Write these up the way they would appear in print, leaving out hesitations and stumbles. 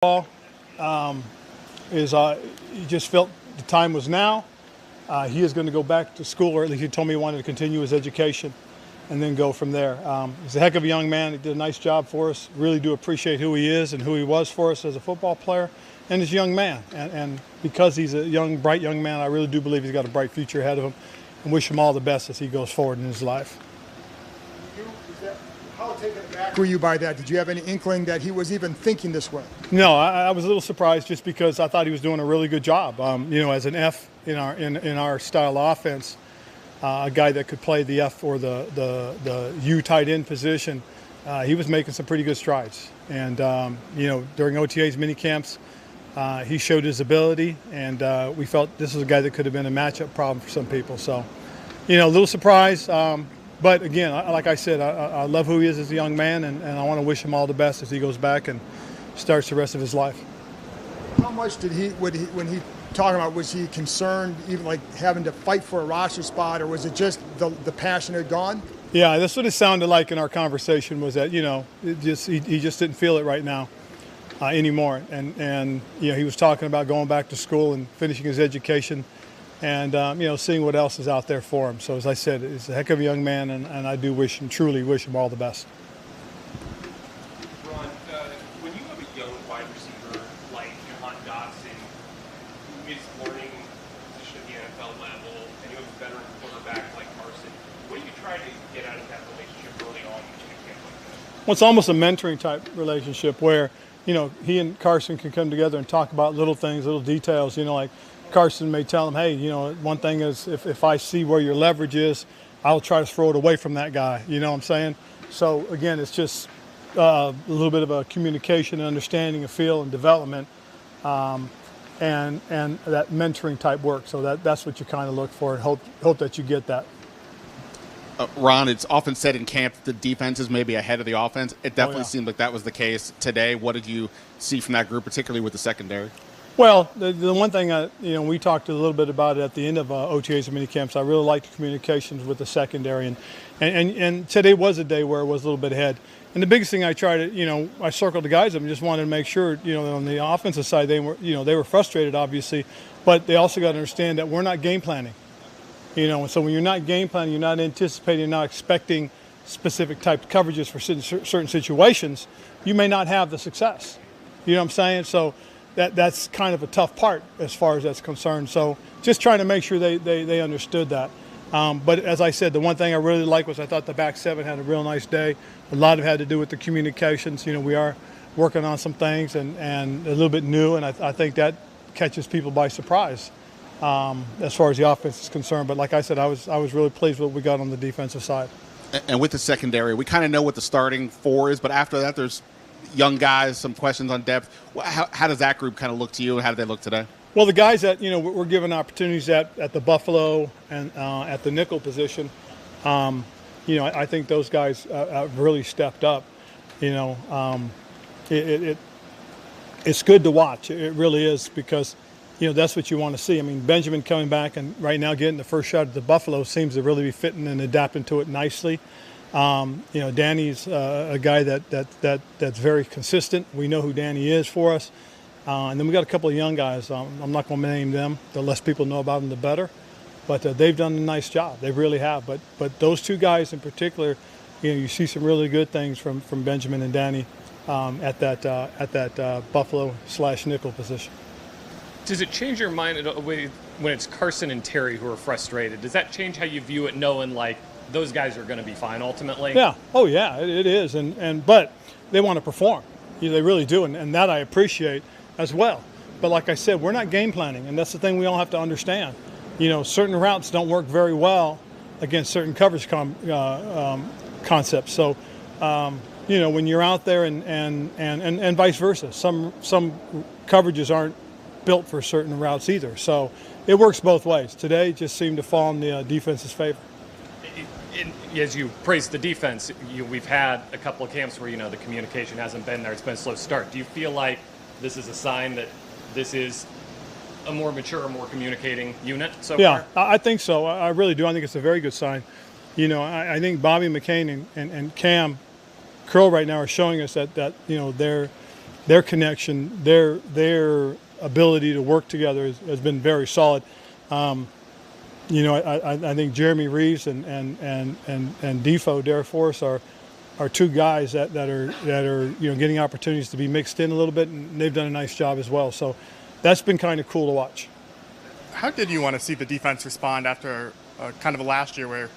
Ball is he just felt the time was now. He is going to go back to school, or at least he told me he wanted to continue his education and then go from there. He's a heck of a young man. He did a nice job for us. Really do appreciate who he is and who he was for us as a football player and as a young man. And because he's a young, bright young man, I really do believe he's got a bright future ahead of him, and wish him all the best as he goes forward in his life. How taken aback were you by that? Did you have any inkling that he was even thinking this way? No, I was a little surprised just because I thought he was doing a really good job. As an F in our style offense, a guy that could play the F or the U tight end position, he was making some pretty good strides. And during OTA's mini camps, he showed his ability, and we felt this was a guy that could have been a matchup problem for some people. So, a little surprised. But again, like I said, I love who he is as a young man, and I want to wish him all the best as he goes back and starts the rest of his life. How much did when he talking about, was he concerned, even like having to fight for a roster spot, or was it just the passion had gone? Yeah, that's what it sounded like in our conversation, was that, he just didn't feel it right now anymore. And he was talking about going back to school and finishing his education, and seeing what else is out there for him. So as I said, he's a heck of a young man, and I do truly wish him all the best. Ron, when you have a young wide receiver like Jahan Dotson, who is learning position at the NFL level, and you have a veteran quarterback like Carson, what do you try to get out of that relationship early on in a camp like that? Well, it's almost a mentoring type relationship where, he and Carson can come together and talk about little things, little details, like Carson may tell him, hey, one thing is if I see where your leverage is, I'll try to throw it away from that guy. You know what I'm saying? So, again, it's just a little bit of a communication and understanding of feel and development, and that mentoring type work. So that's what you kind of look for, and hope that you get that. Ron, it's often said in camp that the defense is maybe ahead of the offense. It definitely seemed like that was the case today. What did you see from that group, particularly with the secondary? Well, the one thing, we talked a little bit about it at the end of OTAs and mini camps. I really liked the communications with the secondary, and today was a day where it was a little bit ahead. And the biggest thing I tried to, I circled the guys up and just wanted to make sure, on the offensive side, they were frustrated, obviously, but they also got to understand that we're not game planning. So when you're not game planning, you're not anticipating, you're not expecting specific type of coverages for certain situations, you may not have the success. You know what I'm saying? So that's kind of a tough part as far as that's concerned. So just trying to make sure they understood that. But as I said, the one thing I really liked was I thought the back seven had a real nice day. A lot of it had to do with the communications. We are working on some things and a little bit new, and I think that catches people by surprise as far as the offense is concerned. But like I said, I was really pleased with what we got on the defensive side. And with the secondary, we kind of know what the starting four is, but after that, there's young guys, some questions on depth. How does that group kind of look to you, and how did they look today? Well, the guys that we're given opportunities at the Buffalo and at the nickel position, I think those guys have really stepped up. It's good to watch. It really is, because that's what you want to see. I mean, Benjamin coming back and right now getting the first shot at the Buffalo seems to really be fitting and adapting to it nicely. Danny's a guy that's very consistent. We know who Danny is for us. And then we got a couple of young guys. I'm not going to name them. The less people know about them, the better. But they've done a nice job. They really have. But those two guys in particular, you see some really good things from Benjamin and Danny at that Buffalo/nickel position. Does it change your mind when it's Carson and Terry who are frustrated? Does that change how you view it, knowing like those guys are going to be fine ultimately? Yeah. Oh, yeah, it is. But they want to perform. They really do, and that I appreciate as well. But like I said, we're not game planning, and that's the thing we all have to understand. Certain routes don't work very well against certain coverage concepts. So, when you're out there and vice versa, some coverages aren't built for certain routes either. So it works both ways. Today it just seemed to fall in the defense's favor. As you praise the defense, we've had a couple of camps where the communication hasn't been there. It's been a slow start. Do you feel like this is a sign that this is a more mature, more communicating unit so far? Yeah, I think so. I really do. I think it's a very good sign. I think Bobby McCain and Cam Curl right now are showing us that they're their connection, their ability to work together has been very solid. You know, I think Jeremy Reeves and Defoe, Derek Forrest are two guys that are you know, getting opportunities to be mixed in a little bit, and they've done a nice job as well. So that's been kind of cool to watch. How did you want to see the defense respond after kind of a last year where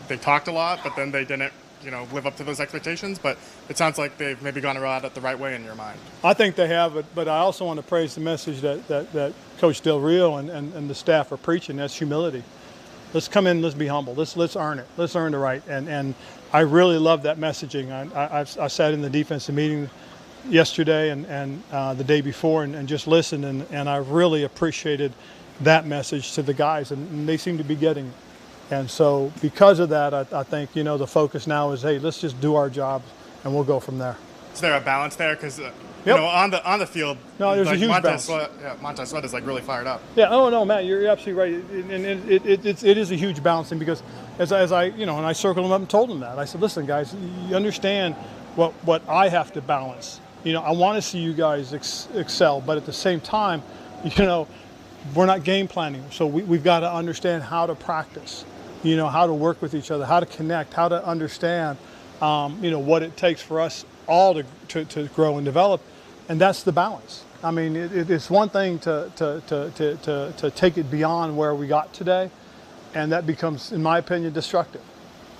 they talked a lot, but then they didn't, you know, live up to those expectations? But it sounds like they've maybe gone about it the right way in your mind. I think they have, but I also want to praise the message that Coach Del Rio and the staff are preaching. That's humility. Let's come in, let's be humble. Let's earn it. Let's earn the right. And I really love that messaging. I sat in the defensive meeting yesterday and the day before and just listened, and I really appreciated that message to the guys, and they seem to be getting it. And so because of that, I think, you know, the focus now is, hey, let's just do our job, and we'll go from there. Is there a balance there? Because Yep. you know, on the field, No, there's a like huge Montez balance. Sweat, Montez Sweat is like really fired up. Yeah. Oh no, Matt, you're absolutely right. And it is a huge balancing, because as I you know, and I circled him up and told him that. I said, listen, guys, you understand what I have to balance. You know, I want to see you guys excel, but at the same time, you know, we're not game planning, so we've got to understand how to practice. You know, how to work with each other, how to connect, how to understand, you know, what it takes for us all to grow and develop, and that's the balance. I mean, it's one thing to take it beyond where we got today, and that becomes, in my opinion, destructive.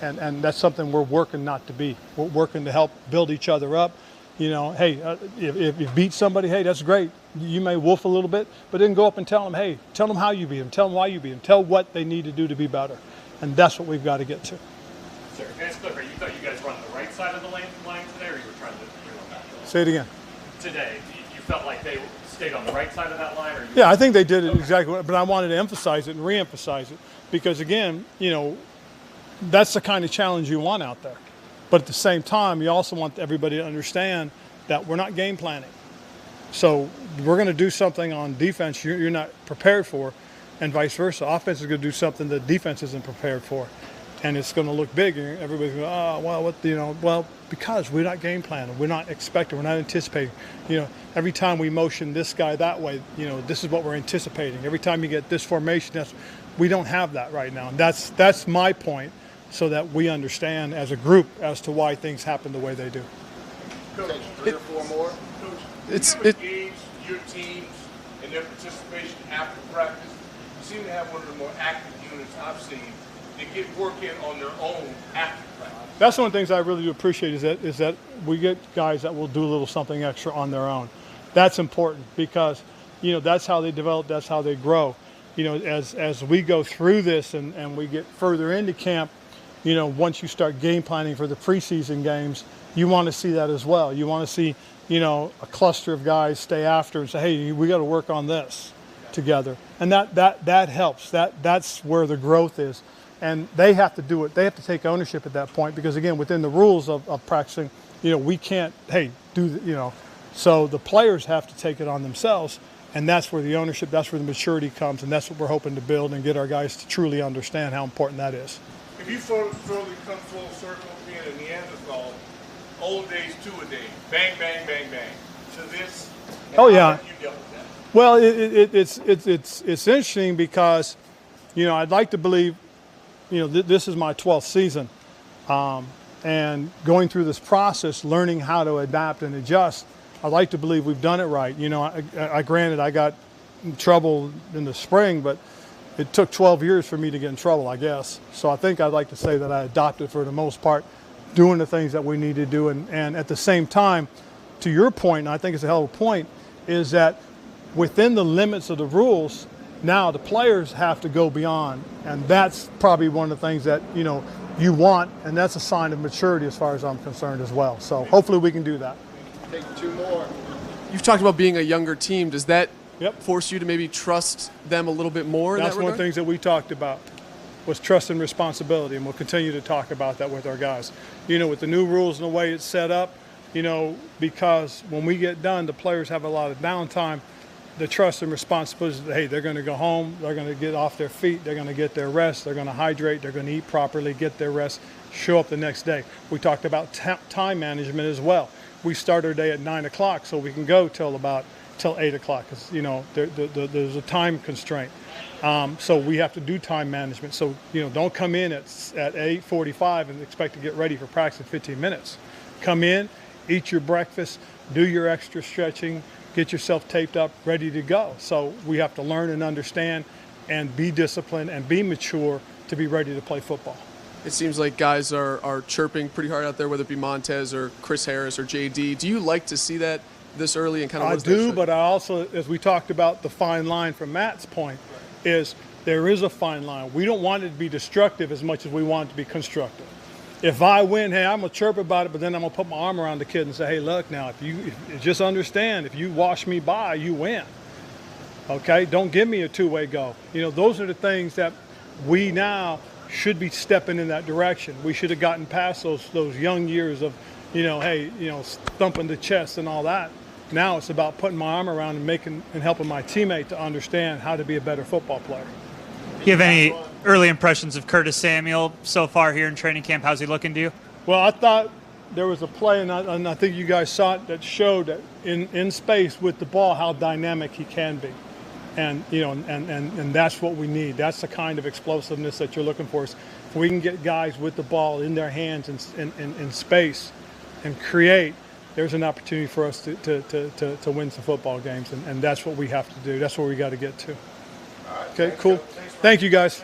And that's something we're working not to be. We're working to help build each other up. You know, hey, if you beat somebody, hey, that's great. You may wolf a little bit, but then go up and tell them, hey, tell them how you beat them, tell them why you beat them, tell what they need to do to be better. And that's what we've got to get to. Sir, can I just clarify, you thought you guys were on the right side of the line today, or you were trying to bring them back? Say it again. Today, you felt like they stayed on the right side of that line, or you? Yeah, I think they did it exactly, but I wanted to emphasize it and re-emphasize it, because again, you know, that's the kind of challenge you want out there. But at the same time, you also want everybody to understand that we're not game planning. So we're going to do something on defense you're not prepared for, and vice versa. Offense is going to do something that defense isn't prepared for, and it's going to look big. And everybody's going, oh, well, what, you know, well, because we're not game planning, we're not expecting, we're not anticipating. You know, every time we motion this guy that way, you know, this is what we're anticipating. Every time you get this formation, we don't have that right now. And that's my point, so that we understand as a group as to why things happen the way they do. Coach, 3 or 4 more. Coach, It's- you ever it- gauge your teams and their participation after practice? You seem to have one of the more active units I've seen. They get work in on their own after practice. That's one of the things I really do appreciate is that we get guys that will do a little something extra on their own. That's important, because, you know, that's how they develop, that's how they grow. You know, as we go through this and we get further into camp, you know, once you start game planning for the preseason games, you want to see that as well. You want to see, you know, a cluster of guys stay after and say, hey, we got to work on this together. And that helps. That's where the growth is. And they have to do it. They have to take ownership at that point, because again, within the rules of practicing, you know, we can't, hey, you know, so the players have to take it on themselves, and that's where the ownership, that's where the maturity comes, and that's what we're hoping to build and get our guys to truly understand how important that is. If you slowly come full circle being a Neanderthal, old days, 2-a-day, bang, bang, bang, bang, to this. And Oh, how yeah. have you dealt with that? Well, it's interesting, because, you know, I'd like to believe, you know, this is my 12th season, and going through this process, learning how to adapt and adjust, I'd like to believe we've done it right. You know, I granted I got in trouble in the spring, but it took 12 years for me to get in trouble, I guess. So I think I'd like to say that I adopted, for the most part, doing the things that we need to do. And at the same time, to your point, and I think it's a hell of a point, is that within the limits of the rules, now the players have to go beyond. And that's probably one of the things that, you know, you want, and that's a sign of maturity as far as I'm concerned as well. So hopefully we can do that. Take 2 more. You've talked about being a younger team. Does that Yep. force you to maybe trust them a little bit more in That's that one of regard? the things that we talked about, was trust and responsibility, and we'll continue to talk about that with our guys. You know, with the new rules and the way it's set up, you know, because when we get done, the players have a lot of downtime. The trust and responsibility is that, hey, they're going to go home, they're going to get off their feet, they're going to get their rest, they're going to hydrate, they're going to eat properly, get their rest, show up the next day. We talked about time management as well. we start our day at 9 o'clock so we can go till 8 o'clock. Because there's a time constraint. So we have to do time management. So don't come in at 8:45 and expect to get ready for practice in 15 minutes. Come in, eat your breakfast, do your extra stretching, get yourself taped up, ready to go. So we have to learn and understand and be disciplined and be mature to be ready to play football. It seems like guys are chirping pretty hard out there, whether it be Montez or Chris Harris or JD. Do you like to see that this early and kind of? I do, but I also, as we talked about the fine line from Matt's point, is there is a fine line. We don't want it to be destructive as much as we want it to be constructive. If I win, hey, I'm gonna chirp about it, but then I'm gonna put my arm around the kid and say, hey, look, now if you just understand, if you wash me by, you win. Okay, don't give me a two-way go. Those are the things that we now should be stepping in that direction. We should have gotten past those young years of, thumping the chest and all that. Now it's about putting my arm around and helping my teammate to understand how to be a better football player. Do you have any early impressions of Curtis Samuel so far here in training camp? How's he looking to you? Well, I thought there was a play, and I think you guys saw it, that showed that in space with the ball how dynamic he can be. And and that's what we need. That's the kind of explosiveness that you're looking for. If we can get guys with the ball in their hands in space and create, there's an opportunity for us to win some football games. And that's what we have to do. That's where we got to get to. Okay, cool. Thank you, guys.